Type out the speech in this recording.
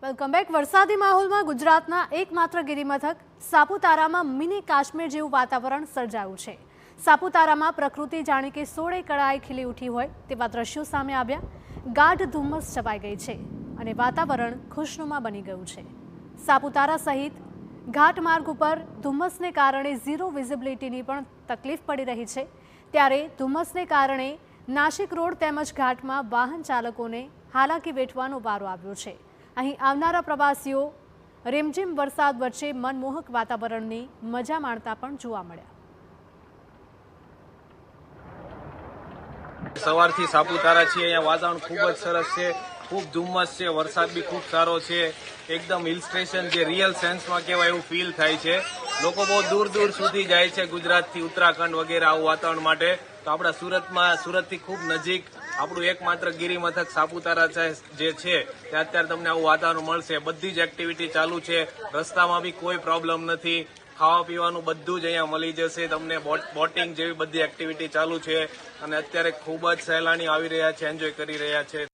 Welcome back. વરસાદી માહોલમાં ગુજરાતના એકમાત્ર ગિરિમથક સાપુતારામાં મિની કાશ્મીર જેવું વાતાવરણ સર્જાયું છે। સાપુતારામાં પ્રકૃતિ જાણે કે સોળે કળાએ ખીલી ઉઠી હોય તેવા દ્રશ્યો સામે આવ્યા। ગાઢ ધુમ્મસ છવાઈ ગઈ છે અને વાતાવરણ ખુશનુમા બની ગયું છે। સાપુતારા સહિત ઘાટ માર્ગ ઉપર ધુમ્મસને કારણે ઝીરો વિઝિબિલિટીની પણ તકલીફ પડી રહી છે। ત્યારે ધુમ્મસને કારણે નાસિક રોડ તેમજ ઘાટમાં વાહન ચાલકોને હાલાકી વેઠવાનો વારો આવ્યો છે। અહીં આવનારા પ્રવાસીઓ રીમઝીમ વરસાદ વચ્ચે મનમોહક વાતાવરણની મજા માણતા પણ જોવા મળ્યા। સવારથી સાપુતારા છે, અહીંયા વાતાવરણ ખૂબ જ સરસ છે, ખૂબ ધુમ્મસ છે, વરસાદ બી ખૂબ સારો છે, એકદમ હિલ સ્ટેશન જે રિયલ સેન્સમાં કહેવાય એવું ફીલ થાય છે। લોકો બહુ દૂર દૂર સુધી જાય છે, ગુજરાતથી ઉત્તરાખંડ વગેરે આવું વાતાવરણ માટે। તો આપણા સુરતથી ખૂબ નજીક આપણું એકમાત્ર ગિરિમથક સાપુતારા જે છે ત્યાં અત્યારે તમને આવું વાતાવરણ મળશે। બધી જ એક્ટિવિટી ચાલુ છે, રસ્તામાં બી કોઈ પ્રોબ્લેમ નથી, ખાવા પીવાનું બધું જ અહીંયા મળી જશે તમને। બોટિંગ જેવી બધી એક્ટિવિટી ચાલુ છે અને અત્યારે ખૂબ જ સહેલાણીઓ આવી રહ્યા છે, એન્જોય કરી રહ્યા છે।